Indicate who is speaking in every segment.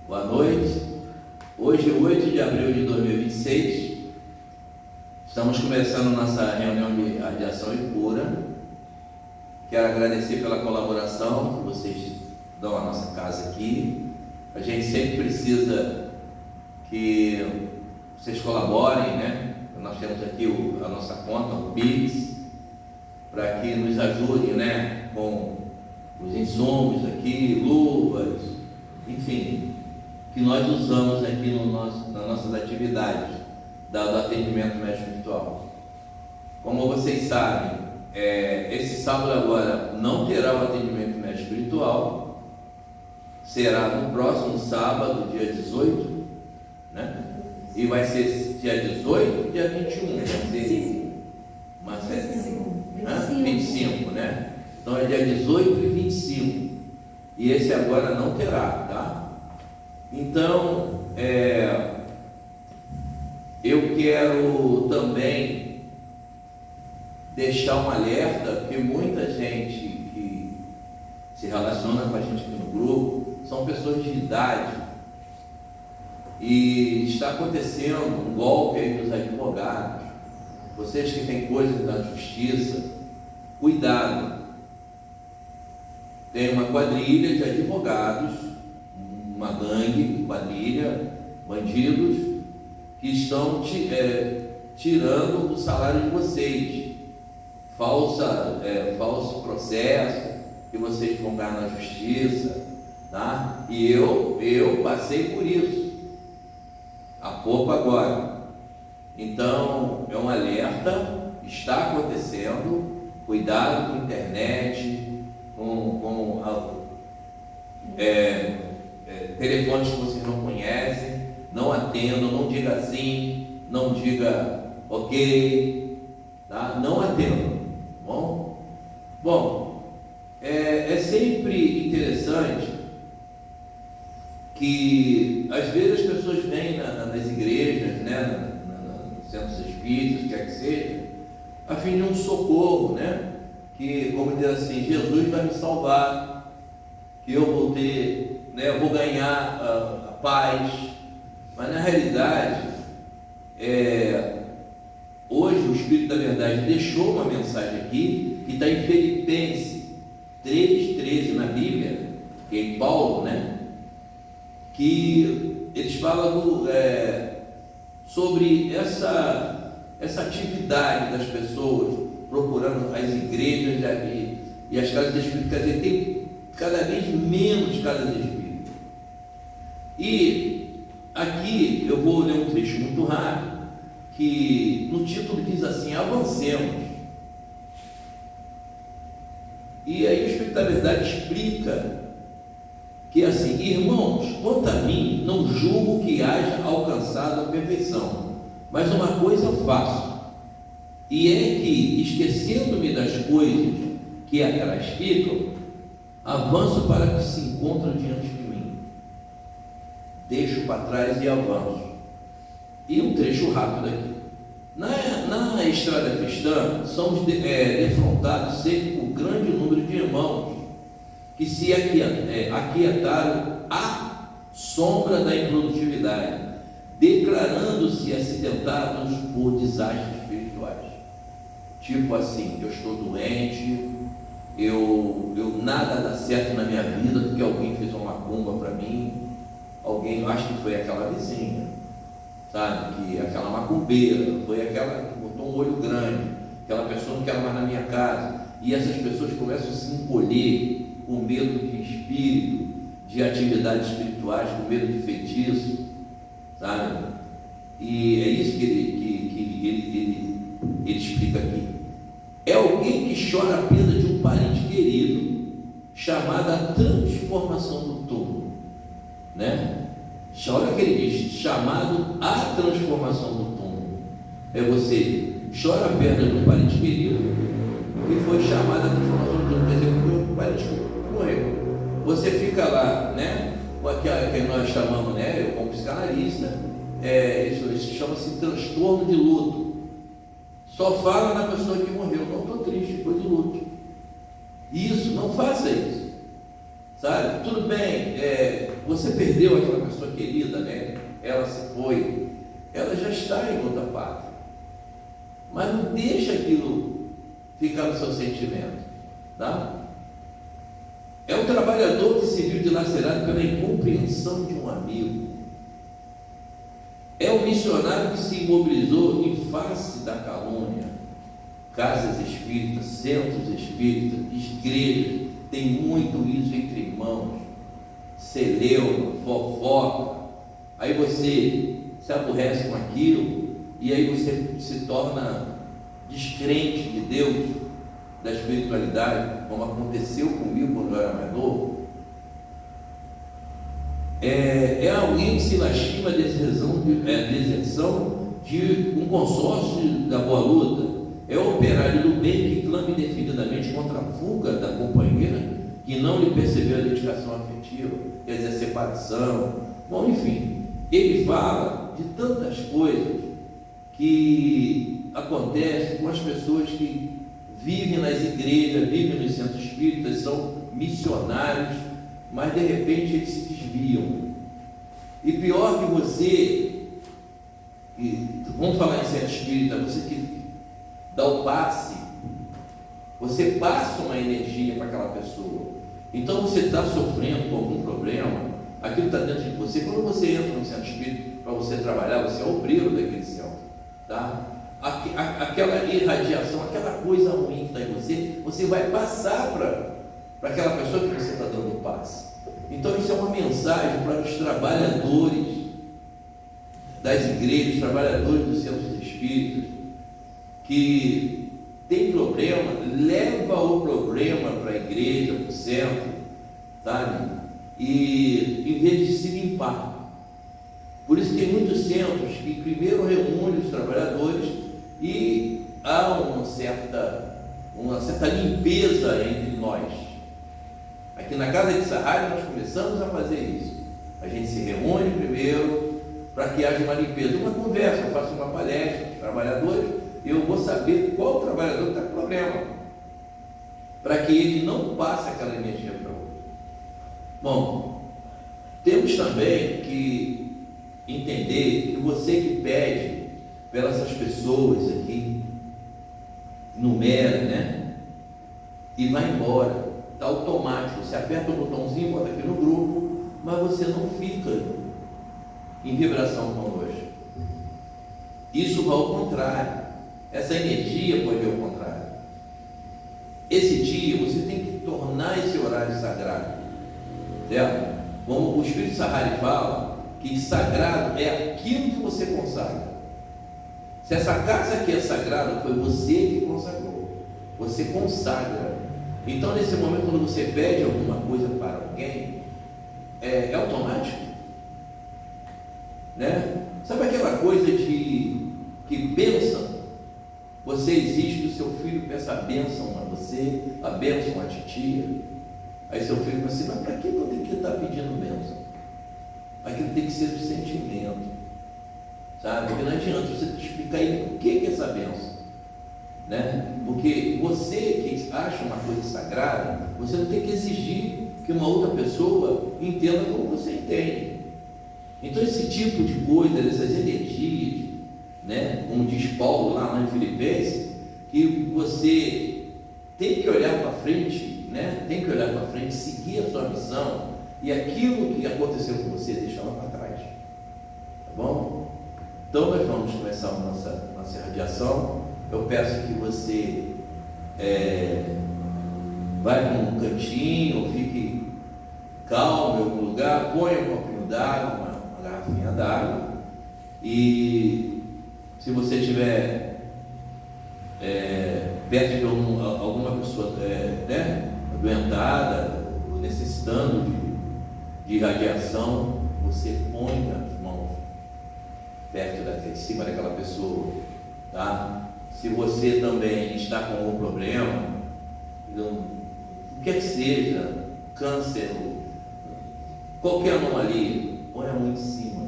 Speaker 1: Boa noite. Hoje, 8 de abril de 2026, estamos começando nossa reunião de radiação e cura. Quero agradecer pela colaboração que vocês dão à nossa casa aqui. A gente sempre precisa que vocês colaborem, né? Nós temos aqui a nossa conta, o Pix, para que nos ajudem, né? Com os insumos aqui, luvas, enfim, que nós usamos aqui nas nossas atividades do atendimento médico espiritual. Como vocês sabem, esse sábado agora não terá o atendimento médico espiritual, será no próximo sábado, dia 18, né? E vai ser dia 18 e dia 21, vai ser 25, né? Então é dia 18 e 25, e esse agora não terá, tá? Então, eu quero também deixar um alerta, porque muita gente que se relaciona com a gente aqui no grupo são pessoas de idade, e está acontecendo um golpe aí dos advogados. Vocês que têm coisas da justiça, cuidado. Tem uma quadrilha de advogados, uma gangue, quadrilha, bandidos, que estão tirando o salário de vocês, falso processo que vocês vão ganhar na justiça, tá? E eu passei por isso há pouco agora. Então é um alerta, está acontecendo. Cuidado com a internet, com telefones que vocês não conhecem. Não atendam, não diga sim, não diga ok, tá? Não atendam, bom, é sempre interessante que às vezes as pessoas vêm nas igrejas, né, nos centros espíritas, quer que seja, a fim de um socorro, né? Que, como diz assim, Jesus vai me salvar, que eu vou ter, né, eu vou ganhar a paz. Mas na realidade, hoje o Espírito da Verdade deixou uma mensagem aqui, que está em Filipenses 3,13 na Bíblia, que é em Paulo, né? Que eles falam sobre essa atividade das pessoas procurando as igrejas e as casas de espírito. Quer dizer, tem cada vez menos casas de espírito. E aqui eu vou ler um trecho muito rápido, que no título diz assim: avancemos. E aí o Espírito da Verdade explica que assim: irmãos, quanto a mim, não julgo que haja alcançado a perfeição, mas uma coisa faço, e é que, esquecendo-me das coisas que atrás ficam, avanço para que se encontram diante de mim. Deixo para trás e avanço. E um trecho rápido aqui. Na estrada cristã, somos defrontados sempre por grande número de irmãos que se aquietaram à sombra da improdutividade, declarando-se acidentados por desastres espirituais. Tipo assim: eu estou doente, eu nada dá certo na minha vida porque alguém fez uma macumba para mim. Alguém, acho que foi aquela vizinha, sabe, que aquela macumbeira, foi aquela que botou um olho grande, aquela pessoa não quer mais na minha casa. E essas pessoas começam a se encolher com medo de espírito, de atividades espirituais, com medo de feitiço, sabe? E é isso que ele explica aqui. É alguém que chora a perda de um parente querido, chamada a transformação do túmulo, né? Olha que ele diz: chamado a transformação do túmulo. É você chora a perda de um parente querido que foi chamado a transformação do túmulo. Quer dizer, o parente morreu. Você fica lá, né? Com aquela que nós chamamos, né? Eu, como psicanalista, isso chama-se transtorno de luto. Só fala na pessoa que morreu: não estou triste, foi de luto. Isso, não faça isso, sabe? Tudo bem, você perdeu aquela pessoa querida, né? Ela se foi, ela já está em outra pátria. Mas não deixa aquilo ficar no seu sentimento, tá? É o trabalhador que se viu dilacerado pela incompreensão de um amigo. É o missionário que se imobilizou em face da calúnia. Casas espíritas, centros espíritas, igrejas, tem muito isso entre irmãos. Celeuma, fofoca. Aí você se aborrece com aquilo e aí você se torna descrente de Deus, da espiritualidade, como aconteceu comigo quando eu era mais novo. É alguém que se lastima de deserção de um consórcio da boa luta. É o operário do bem que clama indefinidamente contra a fuga da companheira que não lhe percebeu a dedicação afetiva, quer dizer, a separação. Bom, enfim, ele fala de tantas coisas que acontecem com as pessoas que vivem nas igrejas, vivem nos centros espíritas, são missionários, mas de repente eles se desviam. E pior que você, vamos falar em centro espírita, você que dá o passe, você passa uma energia para aquela pessoa. Então você está sofrendo com algum problema, aquilo está dentro de você. Quando você entra no centro espírita para você trabalhar, você é obreiro daquele centro, tá? Aquela irradiação, aquela coisa ruim que está em você, você vai passar para aquela pessoa que você está dando o passe. Então isso é uma mensagem para os trabalhadores das igrejas, trabalhadores dos centros espíritas, que tem problema, leva o problema para a igreja, para o centro, sabe? E em vez de se limpar. Por isso tem muitos centros que primeiro reúnem os trabalhadores e há uma certa limpeza entre nós. Aqui na Casa de Sarralho nós começamos a fazer isso. A gente se reúne primeiro para que haja uma limpeza, uma conversa. Eu faço uma palestra com os trabalhadores e eu vou saber qual trabalhador está com problema, para que ele não passe aquela energia para o outro. Bom, temos também que entender que você que pede pelas essas pessoas aqui, numera, né? E vai embora, está automático. Você aperta o botãozinho, bota aqui no grupo, mas você não fica em vibração conosco. Isso vai ao contrário. Essa energia pode ir ao contrário. Esse dia você tem que tornar esse horário sagrado, certo? Como o Espírito Sarrari fala, que sagrado é aquilo que você consagra. Se essa casa aqui é sagrada, foi você que consagrou, você consagra. Então nesse momento, quando você pede alguma coisa para alguém, é automático, né? Sabe aquela coisa de que bênção? Você exige que o seu filho peça a bênção a você, a bênção a titia. Aí seu filho fala assim, mas para que eu tenho que estar pedindo bênção? Aquilo tem que ser do sentimento, sabe? Porque não adianta você explicar ele por que é essa bênção, né? Porque você que acha uma coisa sagrada, você não tem que exigir que uma outra pessoa entenda como você entende. Então esse tipo de coisa, essas energias, né? Como diz Paulo lá em Filipenses, que você tem que olhar para frente, né? Tem que olhar para frente, seguir a sua missão, e aquilo que aconteceu com você, deixar lá para trás, tá bom? Então nós vamos começar a nossa irradiação. Eu peço que você vá para um cantinho, fique calmo em algum lugar, ponha um copinho d'água, uma garrafinha d'água, e se você estiver perto de alguma pessoa né, adoentada, ou necessitando de radiação, você põe as mãos perto em cima daquela pessoa, tá? Se você também está com algum problema, o que quer que seja, câncer, qualquer anomalia, põe a mão em cima.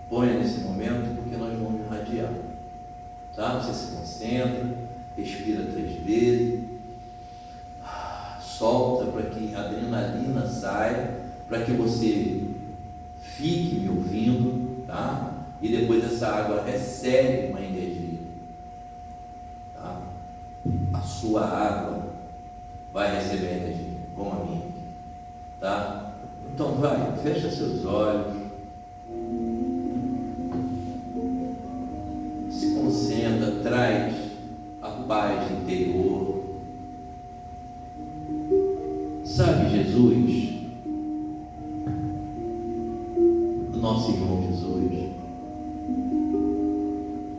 Speaker 1: Ponha nesse momento, porque nós vamos irradiar, tá? Você se concentra, respira 3 vezes, solta para que a adrenalina saia, para que você fique me ouvindo, tá? E depois essa água recebe uma energia, tá? A sua água vai receber energia, como a minha, tá? Então vai, fecha seus olhos, se concentra, traz a paz interior. Sabe, Jesus, o nosso irmão Jesus,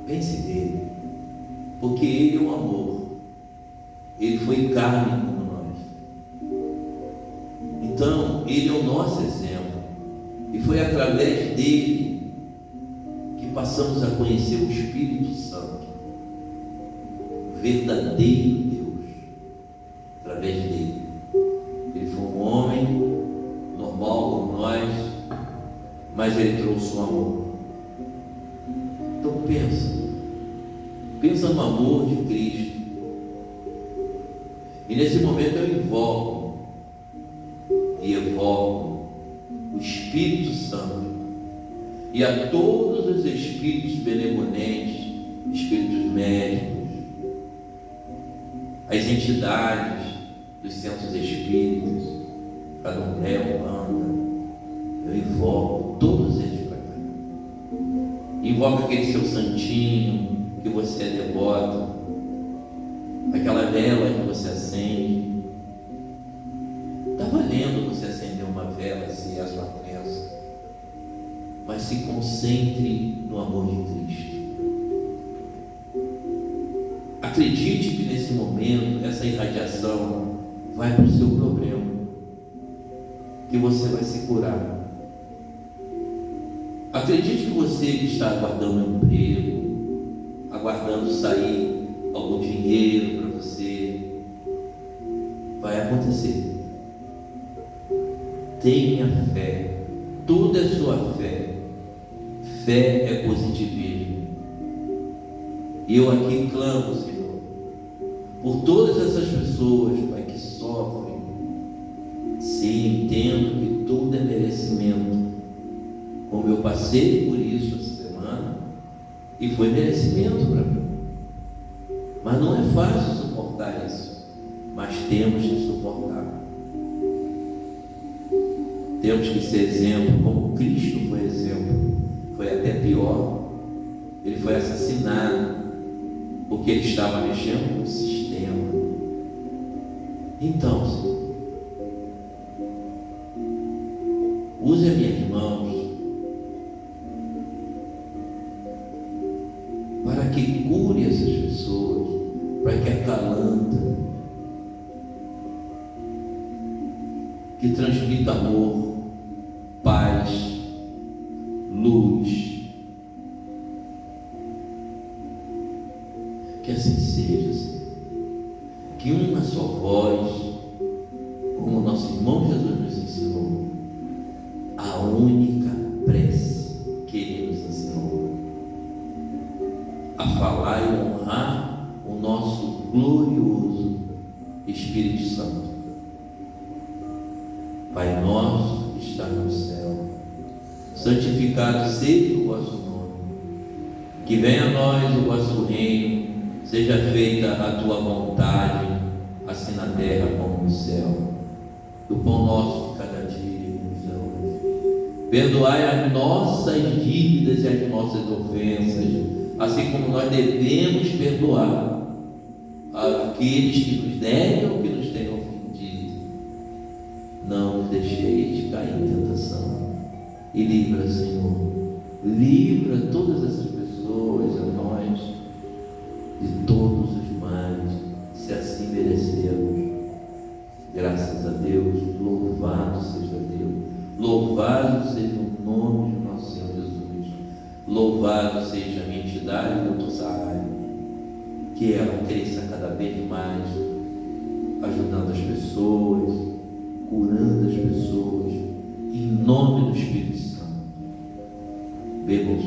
Speaker 1: pense nele, porque ele é o amor, ele foi carne como nós, então ele é o nosso exemplo, e foi através dele que passamos a conhecer o Espírito Santo, o verdadeiro Deus, através dele. Ele foi um homem normal como nós, mas ele trouxe um amor. Então pensa no amor de Cristo. E nesse momento eu invoco e evoco o Espírito Santo e a todos os espíritos benevolentes, espíritos médicos, as entidades dos centros espíritas, Candomblé, Umbanda, eu invoco todos eles para cá. Invoca aquele seu santinho que você é devoto, aquela vela que você acende. Está valendo você acender uma vela se é a sua crença, mas se concentre no amor de Cristo. Acredite que nesse momento essa irradiação vai para o seu problema, que você vai se curar. Acredite que você que está aguardando um emprego, aguardando sair algum dinheiro para você, vai acontecer. Tenha fé, tudo é sua fé. Fé é positivismo. E eu aqui clamo, Senhor, por todas essas pessoas, Pai, que sofrem. Sim, entendo que tudo é merecimento. Como eu passei por isso essa semana, e foi merecimento para mim. Mas não é fácil suportar isso. Mas temos que suportar. Temos que ser exemplo, como Cristo foi exemplo. Foi até pior. Ele foi assassinado porque ele estava mexendo com o sistema. Então, Senhor, use as minhas mãos para que cure essas pessoas, para que acalanta, que transmita amor, paz, luz. Que assim seja, Senhor. Que uma só voz, como o nosso irmão Jesus nos ensinou, a única prece que ele nos ensinou, a falar e honrar o nosso glorioso Espírito Santo. Pai nosso que está no céu, santificado seja o vosso nome, que venha a nós o vosso reino, seja feita a tua vontade, assim na terra como no céu. Do pão nosso de cada dia nos dá hoje. Perdoai as nossas dívidas e as nossas ofensas, assim como nós devemos perdoar aqueles que nos devem ou que nos tenham ofendido. Não nos deixeis cair em tentação. E livra, Senhor, livra todas essas pessoas, a nós, de todos os males, se assim merecermos. Graças a Deus, louvado seja Deus, louvado seja o nome de nosso Senhor Jesus, louvado seja a minha entidade do Sahara, que ela cresça cada vez mais, ajudando as pessoas, curando as pessoas, em nome do Espírito Santo. Bebam